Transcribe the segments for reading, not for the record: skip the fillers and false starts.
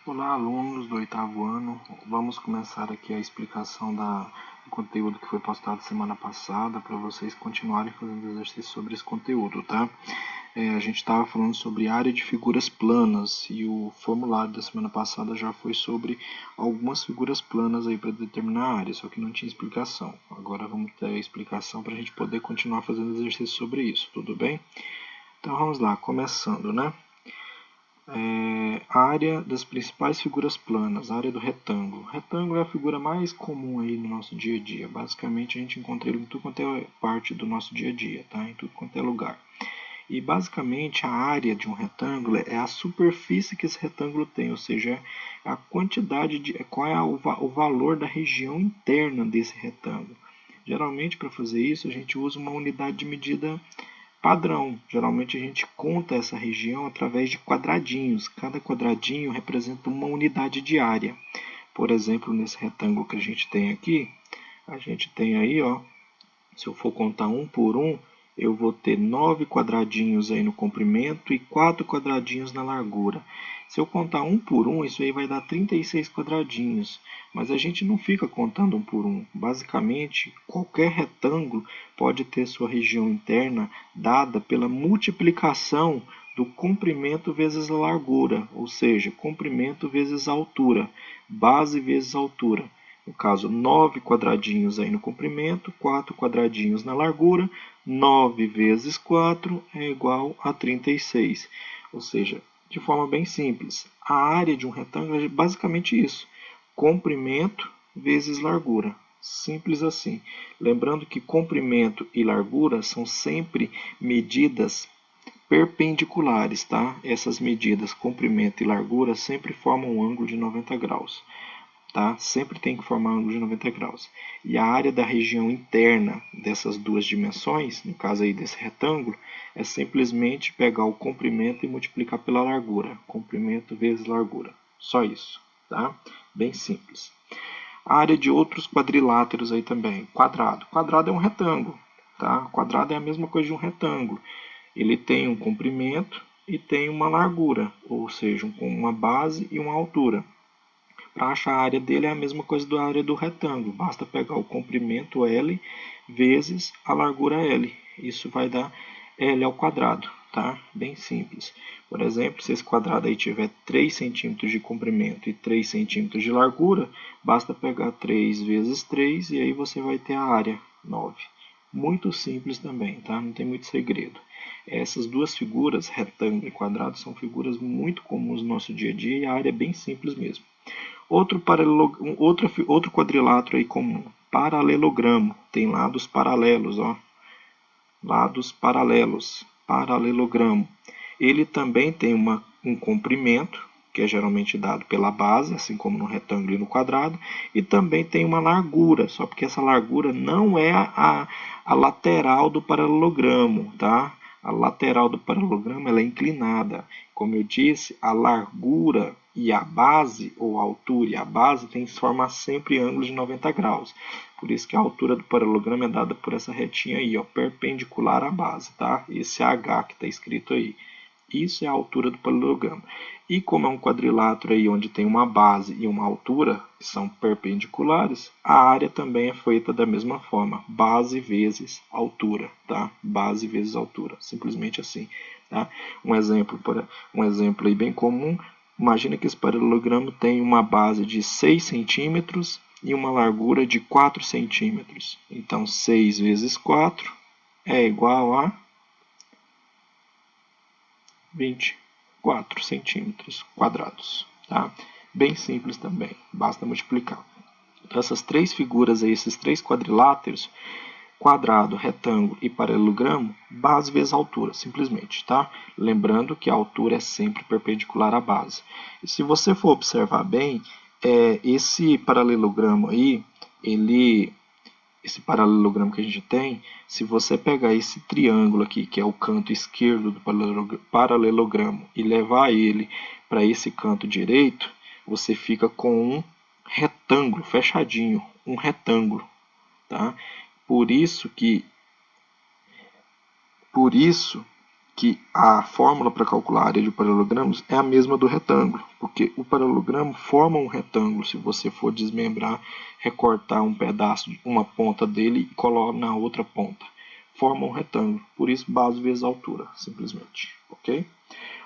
Olá, alunos do oitavo ano. Vamos começar aqui a explicação do conteúdo que foi postado semana passada para vocês continuarem fazendo exercício sobre esse conteúdo, tá? A gente estava falando sobre área de figuras planas e o formulário da semana passada já foi sobre algumas figuras planas aí para determinar a área, só que não tinha explicação. Agora vamos ter a explicação para a gente poder continuar fazendo exercício sobre isso, tudo bem? Então vamos lá, começando, né? A área das principais figuras planas, a área do retângulo. O retângulo é a figura mais comum aí no nosso dia a dia. Basicamente a gente encontra ele em tudo quanto é parte do nosso dia a dia, tá? Em tudo quanto é lugar. E basicamente a área de um retângulo é a superfície que esse retângulo tem, ou seja, a quantidade de qual é o valor da região interna desse retângulo. Geralmente para fazer isso a gente usa uma unidade de medida padrão. Geralmente a gente conta essa região através de quadradinhos. Cada quadradinho representa uma unidade de área. Por exemplo, nesse retângulo que a gente tem aqui, a gente tem aí, ó, se eu for contar um por um, eu vou ter 9 quadradinhos aí no comprimento e 4 quadradinhos na largura. Se eu contar um por um, isso aí vai dar 36 quadradinhos. Mas a gente não fica contando um por um. Basicamente, qualquer retângulo pode ter sua região interna dada pela multiplicação do comprimento vezes a largura, ou seja, comprimento vezes a altura, base vezes altura. No caso, 9 quadradinhos aí no comprimento, 4 quadradinhos na largura, 9 vezes 4 é igual a 36. Ou seja, de forma bem simples, a área de um retângulo é basicamente isso, comprimento vezes largura. Simples assim. Lembrando que comprimento e largura são sempre medidas perpendiculares, tá? Essas medidas, comprimento e largura, sempre formam um ângulo de 90 graus. Tá? Sempre tem que formar um ângulo de 90 graus. E a área da região interna dessas duas dimensões, no caso aí desse retângulo, é simplesmente pegar o comprimento e multiplicar pela largura. Comprimento vezes largura. Só isso. Tá? Bem simples. A área de outros quadriláteros aí também. Quadrado. Quadrado é um retângulo. Tá? Quadrado é a mesma coisa de um retângulo. Ele tem um comprimento e tem uma largura, ou seja, uma base e uma altura. Para achar a área dele é a mesma coisa da área do retângulo. Basta pegar o comprimento L vezes a largura L. Isso vai dar L ao quadrado, tá? Bem simples. Por exemplo, se esse quadrado aí tiver 3 centímetros de comprimento e 3 centímetros de largura, basta pegar 3 vezes 3 e aí você vai ter a área 9. Muito simples também, tá? Não tem muito segredo. Essas duas figuras, retângulo e quadrado, são figuras muito comuns no nosso dia a dia e a área é bem simples mesmo. Outro quadrilátero aí comum, paralelogramo, tem lados paralelos, ó. Lados paralelos, paralelogramo. Ele também tem um comprimento, que é geralmente dado pela base, assim como no retângulo e no quadrado, e também tem uma largura, só porque essa largura não é a lateral do paralelogramo, tá? A lateral do paralelogramo ela é inclinada. Como eu disse, a largura e a base, ou a altura e a base, tem que formar sempre ângulos de 90 graus. Por isso que a altura do paralelogramo é dada por essa retinha aí, ó, perpendicular à base, tá? Esse é H que está escrito aí. Isso é a altura do paralelogramo. E como é um quadrilátero aí onde tem uma base e uma altura, que são perpendiculares, a área também é feita da mesma forma, base vezes altura, tá? Base vezes altura, simplesmente assim, tá? Um exemplo aí bem comum, imagina que esse paralelogramo tem uma base de 6 centímetros e uma largura de 4 centímetros. Então, 6 vezes 4 é igual a 24 centímetros quadrados. Tá? Bem simples também, basta multiplicar. Então, essas três figuras aí, esses três quadriláteros, quadrado, retângulo e paralelogramo, base vezes altura, simplesmente, tá? Lembrando que a altura é sempre perpendicular à base. E se você for observar bem, esse paralelogramo aí, esse paralelogramo que a gente tem, se você pegar esse triângulo aqui, que é o canto esquerdo do paralelogramo, e levar ele para esse canto direito, você fica com um retângulo fechadinho, um retângulo, tá? Por isso que a fórmula para calcular a área de paralelogramos é a mesma do retângulo, porque o paralelogramo forma um retângulo se você for desmembrar, recortar um pedaço, uma ponta dele e colar na outra ponta. Forma um retângulo, por isso base vezes altura, simplesmente, ok?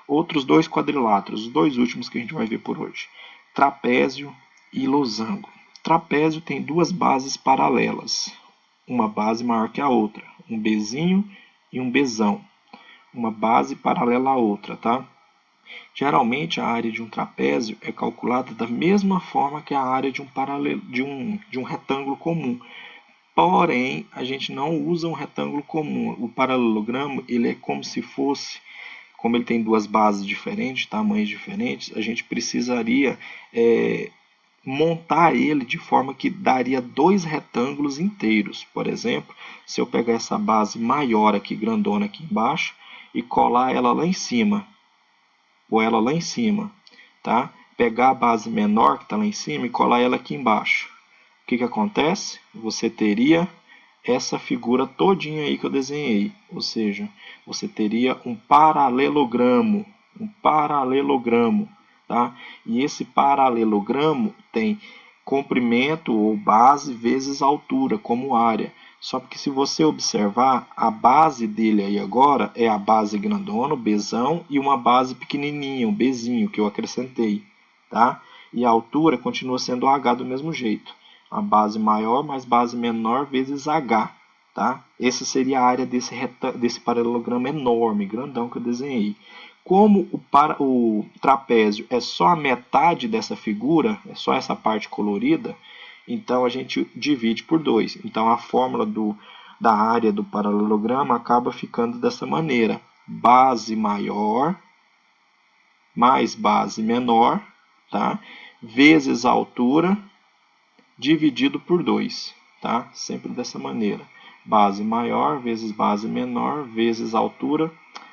Outros dois quadriláteros, os dois últimos que a gente vai ver por hoje, trapézio e losango. Trapézio tem duas bases paralelas, uma base maior que a outra, um Bzinho e um Bzão. Uma base paralela à outra, tá? Geralmente a área de um trapézio é calculada da mesma forma que a área de um retângulo comum. Porém, a gente não usa um retângulo comum. O paralelogramo ele é como se fosse, como ele tem duas bases diferentes, tamanhos diferentes, a gente precisaria montar ele de forma que daria dois retângulos inteiros. Por exemplo, se eu pegar essa base maior aqui, grandona aqui embaixo, e colar ela lá em cima, ou ela lá em cima, tá? Pegar a base menor que está lá em cima e colar ela aqui embaixo. O que acontece? Você teria essa figura todinha aí que eu desenhei, ou seja, você teria um paralelogramo, tá? E esse paralelogramo tem comprimento ou base vezes altura como área. Só que se você observar, a base dele aí agora é a base grandona, o Bzão, e uma base pequenininha, o Bzinho, que eu acrescentei, tá? E a altura continua sendo H do mesmo jeito. A base maior mais base menor vezes H, tá? Essa seria a área desse paralelogramo enorme, grandão que eu desenhei. Como o trapézio é só a metade dessa figura, é só essa parte colorida, então a gente divide por 2. Então a fórmula da área do paralelogramo acaba ficando dessa maneira. Base maior mais base menor, tá? Vezes a altura dividido por 2, tá? Sempre dessa maneira. Base maior vezes base menor vezes altura,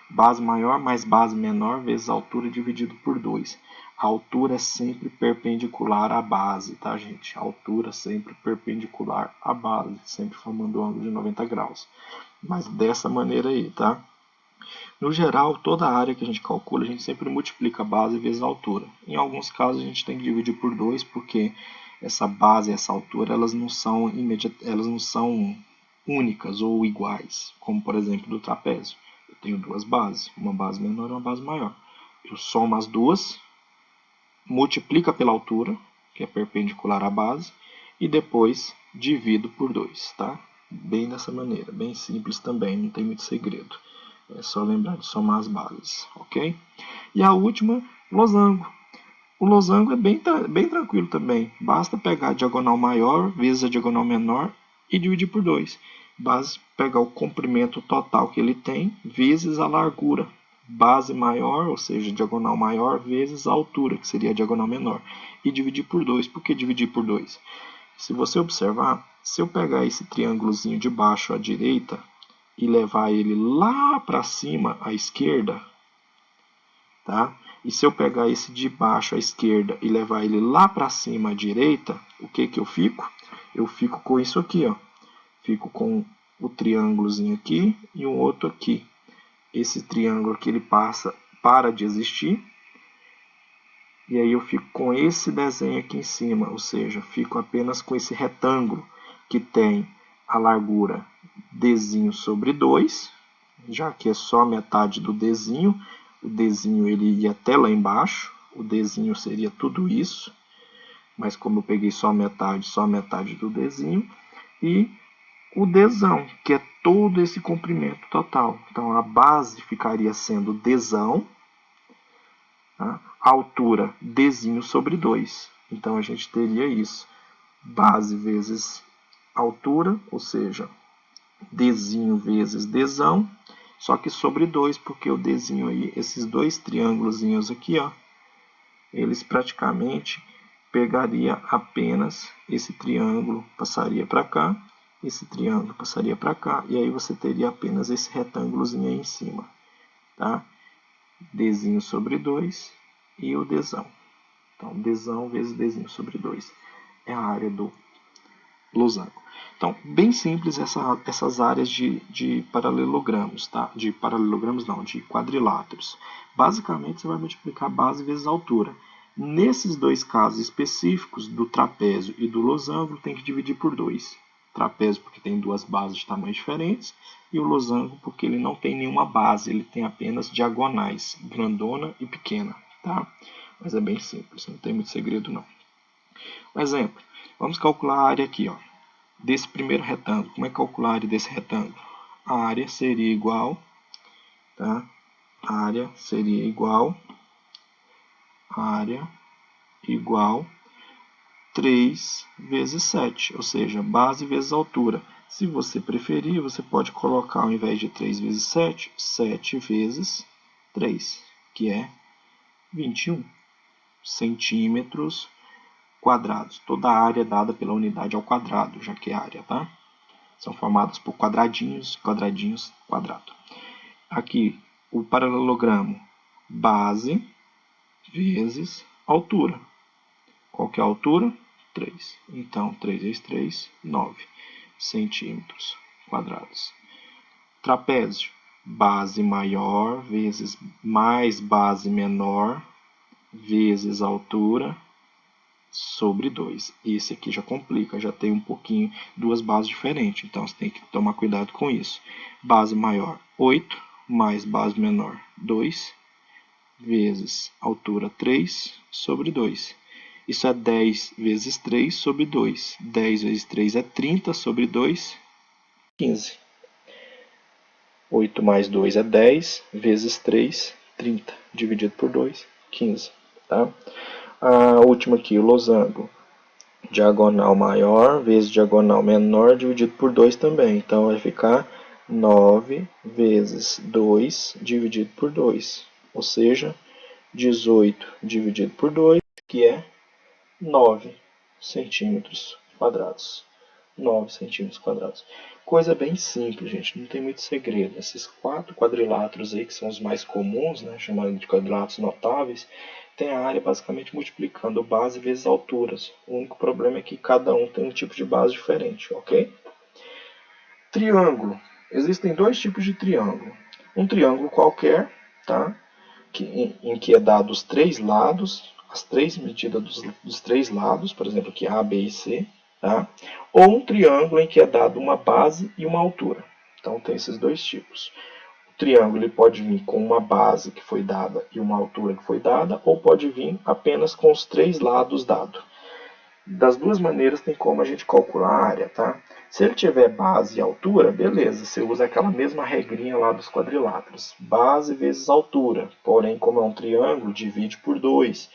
base maior mais base menor vezes altura dividido por 2. A altura é sempre perpendicular à base, tá, gente? A altura sempre perpendicular à base, sempre formando um ângulo de 90 graus. Mas dessa maneira aí, tá? No geral, toda a área que a gente calcula, a gente sempre multiplica a base vezes a altura. Em alguns casos, a gente tem que dividir por 2, porque essa base e essa altura elas não são únicas ou iguais, como por exemplo do trapézio. Eu tenho duas bases, uma base menor e uma base maior. Eu somo as duas, multiplica pela altura, que é perpendicular à base, e depois divido por 2, tá? Bem dessa maneira, bem simples também, não tem muito segredo. É só lembrar de somar as bases, ok? E a última, losango. O losango é bem tranquilo também. Basta pegar a diagonal maior vezes a diagonal menor e dividir por 2. Basta pegar o comprimento total que ele tem vezes a largura. Base maior, ou seja, diagonal maior, vezes a altura, que seria a diagonal menor. E dividir por 2. Por que dividir por 2? Se você observar, se eu pegar esse triângulozinho de baixo à direita e levar ele lá para cima à esquerda, tá? E se eu pegar esse de baixo à esquerda e levar ele lá para cima à direita, o que eu fico? Eu fico com isso aqui, ó. Fico com o triângulozinho aqui e um outro aqui. Esse triângulo aqui ele para de existir. E aí eu fico com esse desenho aqui em cima, ou seja, fico apenas com esse retângulo que tem a largura Dzinho sobre 2, já que é só metade do Dzinho. O Dzinho ele ia até lá embaixo, o Dzinho seria tudo isso, mas como eu peguei só a metade do Dzinho, e o Dzão, que é todo esse comprimento total. Então a base ficaria sendo Dzão, tá? A altura Dzinho sobre 2. Então a gente teria isso, base vezes altura, ou seja, Dzinho vezes Dzão, só que sobre 2, porque o Dzinho aí, esses dois triângulozinhos aqui, ó, eles praticamente pegaria apenas esse triângulo, passaria para cá, esse triângulo passaria para cá, e aí você teria apenas esse retângulozinho aí em cima, tá? Dzinho sobre 2 e o Dzão. Então, Dzão vezes Dzinho sobre 2 é a área do losango. Então, bem simples essas áreas de paralelogramos, tá? De paralelogramos não, de quadriláteros. Basicamente, você vai multiplicar base vezes altura. Nesses dois casos específicos, do trapézio e do losango, tem que dividir por 2. Trapézio porque tem duas bases de tamanhos diferentes, e o losango porque ele não tem nenhuma base, ele tem apenas diagonais, grandona e pequena, tá? Mas é bem simples, não tem muito segredo não. Um exemplo, vamos calcular a área aqui, ó, desse primeiro retângulo. Como é calcular a área desse retângulo? A área seria igual, tá? A área seria igual 3 vezes 7, ou seja, base vezes altura. Se você preferir, você pode colocar, ao invés de 3 vezes 7, 7 vezes 3, que é 21 centímetros quadrados. Toda a área é dada pela unidade ao quadrado, já que é área, tá? São formadas por quadradinhos, quadradinhos, quadrado. Aqui, o paralelogramo base vezes altura. Qual que é a altura? 3. Então, 3 vezes 3, 9 centímetros quadrados. Trapézio, base maior vezes mais base menor vezes altura sobre 2. Esse aqui já complica, já tem um pouquinho, duas bases diferentes, então você tem que tomar cuidado com isso. Base maior, 8, mais base menor, 2, vezes altura 3 sobre 2. Isso é 10 vezes 3 sobre 2. 10 vezes 3 é 30 sobre 2, 15. 8 mais 2 é 10, vezes 3, 30. Dividido por 2, 15. Tá? A última aqui, o losango. Diagonal maior vezes diagonal menor dividido por 2 também. Então, vai ficar 9 vezes 2 dividido por 2. Ou seja, 18 dividido por 2, que é 9 centímetros quadrados. 9 centímetros quadrados. Coisa bem simples, gente, não tem muito segredo. Esses 4 quadriláteros aí, que são os mais comuns, né, chamados de quadriláteros notáveis, tem a área basicamente multiplicando base vezes alturas. O único problema é que cada um tem um tipo de base diferente, ok? Triângulo. Existem dois tipos de triângulo. Um triângulo qualquer, tá? Em que é dado os três lados, as três medidas dos três lados, por exemplo, aqui A, B e C, tá? Ou um triângulo em que é dado uma base e uma altura. Então, tem esses dois tipos. O triângulo ele pode vir com uma base que foi dada e uma altura que foi dada, ou pode vir apenas com os três lados dados. Das duas maneiras tem como a gente calcular a área, tá? Se ele tiver base e altura, beleza, você usa aquela mesma regrinha lá dos quadriláteros. Base vezes altura, porém, como é um triângulo, divide por 2,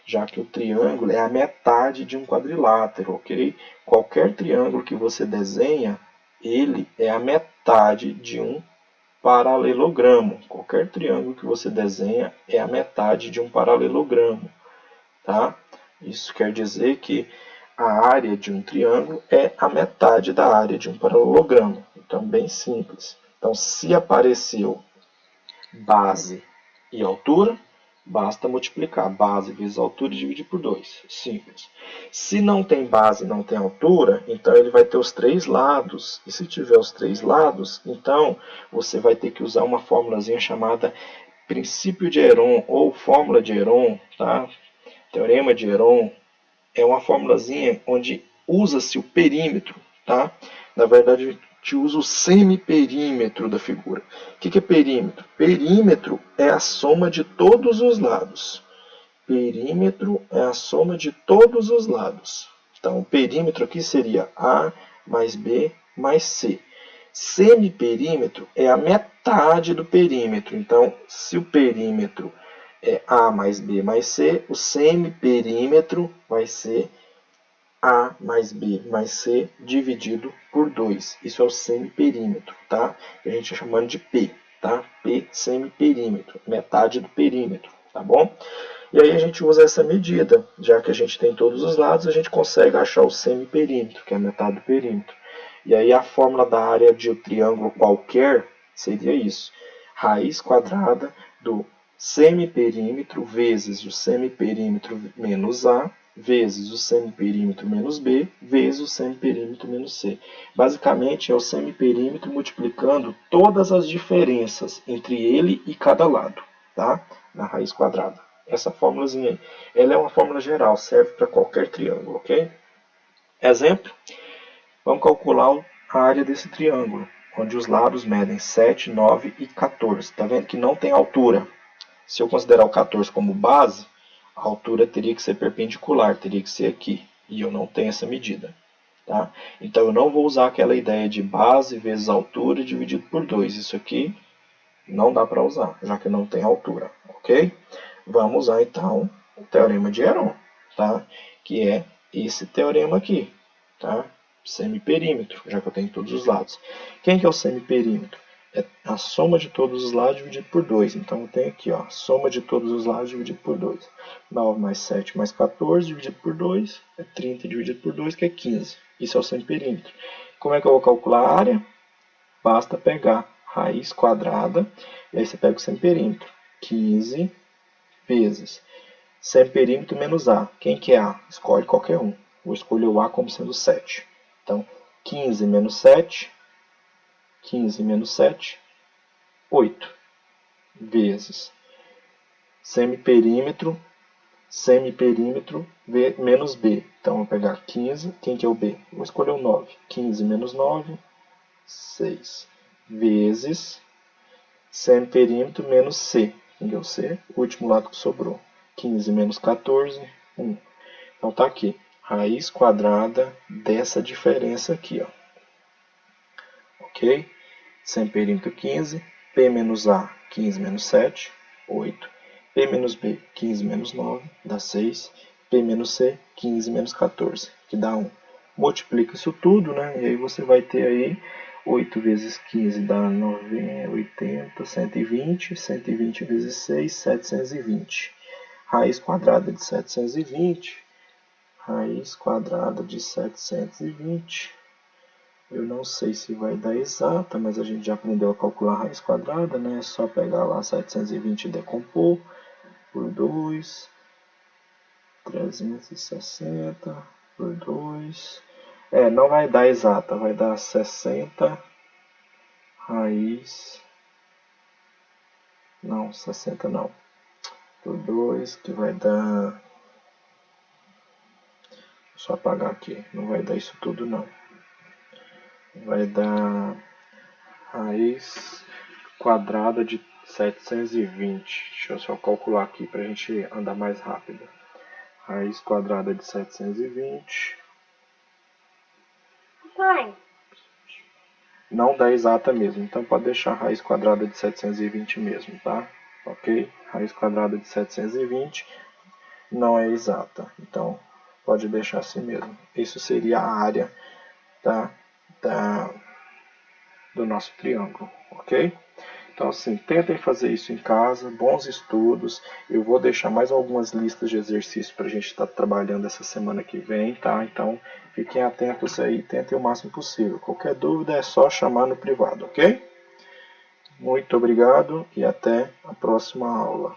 já que o triângulo é a metade de um quadrilátero, ok? Qualquer triângulo que você desenha, ele é a metade de um paralelogramo. Qualquer triângulo que você desenha é a metade de um paralelogramo, tá? Isso quer dizer que a área de um triângulo é a metade da área de um paralelogramo. Então, bem simples. Então, se apareceu base e altura, basta multiplicar base vezes altura e dividir por 2. Simples. Se não tem base e não tem altura, então ele vai ter os três lados. E se tiver os três lados, então você vai ter que usar uma formulazinha chamada princípio de Heron ou fórmula de Heron, tá? Teorema de Heron é uma formulazinha onde usa-se o perímetro, tá? Na verdade, a gente usa o semiperímetro da figura. O que é perímetro? Perímetro é a soma de todos os lados. Perímetro é a soma de todos os lados. Então, o perímetro aqui seria A mais B mais C. Semiperímetro é a metade do perímetro. Então, se o perímetro é A mais B mais C, o semiperímetro vai ser A mais B mais C dividido por 2. Isso é o semiperímetro, tá? Que a gente está chamando de P, tá? P semiperímetro, metade do perímetro, tá bom? E aí a gente usa essa medida, já que a gente tem todos os lados, a gente consegue achar o semiperímetro, que é a metade do perímetro. E aí a fórmula da área de um triângulo qualquer seria isso. Raiz quadrada do semiperímetro vezes o semiperímetro menos A vezes o semiperímetro menos B, vezes o semiperímetro menos C. Basicamente, é o semiperímetro multiplicando todas as diferenças entre ele e cada lado, tá? Na raiz quadrada. Essa fórmulazinha aí, ela é uma fórmula geral, serve para qualquer triângulo, ok? Exemplo, vamos calcular a área desse triângulo, onde os lados medem 7, 9 e 14. Está vendo que não tem altura? Se eu considerar o 14 como base, a altura teria que ser perpendicular, teria que ser aqui. E eu não tenho essa medida. Tá? Então eu não vou usar aquela ideia de base vezes altura dividido por 2. Isso aqui não dá para usar, já que não tem altura. Ok? Vamos usar então o teorema de Heron, tá? Que é esse teorema aqui. Tá? Semiperímetro, já que eu tenho todos os lados. Quem que é o semiperímetro? É a soma de todos os lados dividido por 2. Então eu tenho aqui, ó, soma de todos os lados dividido por 2. 9 mais 7 mais 14 dividido por 2 é 30 dividido por 2, que é 15. Isso é o semiperímetro. Como é que eu vou calcular a área? Basta pegar raiz quadrada, e aí você pega o semiperímetro. 15 vezes semiperímetro menos A. Quem que é A? Escolhe qualquer um. Vou escolher o A como sendo 7. Então, 15 menos 7, 15 menos 7, 8, vezes semiperímetro, semiperímetro menos B. Então, vou pegar 15, quem que é o B? Vou escolher o 9. 15 menos 9, 6, vezes semiperímetro menos C. Quem que é o C? O último lado que sobrou. 15 menos 14, 1. Então, tá aqui. Raiz quadrada dessa diferença aqui, ó. Ok? Semiperímetro 15, P menos A, 15 menos 7, 8. P menos B, 15 menos 9, dá 6. P menos C, 15 menos 14, que dá 1. Multiplica isso tudo, né? E aí você vai ter aí 8 vezes 15 dá 90, 80, 120. 120 vezes 6, 720. Raiz quadrada de 720. Raiz quadrada de 720. Eu não sei se vai dar exata, mas a gente já aprendeu a calcular a raiz quadrada, né? É só pegar lá 720 e decompor por 2, 360 por 2. Não vai dar exata, vai dar 60 raiz. Não, 60 não. Por 2, que vai dar. Só apagar aqui, não vai dar isso tudo não. Vai dar raiz quadrada de 720. Deixa eu só calcular aqui para a gente andar mais rápido. Raiz quadrada de 720. Pai. Não dá exata mesmo, então pode deixar a raiz quadrada de 720 mesmo, tá? Ok? Raiz quadrada de 720 não é exata, então pode deixar assim mesmo. Isso seria a área do nosso triângulo, ok? Então, assim, tentem fazer isso em casa, bons estudos. Eu vou deixar mais algumas listas de exercícios para a gente estar trabalhando essa semana que vem, tá? Então, fiquem atentos aí, tentem o máximo possível. Qualquer dúvida é só chamar no privado, ok? Muito obrigado e até a próxima aula.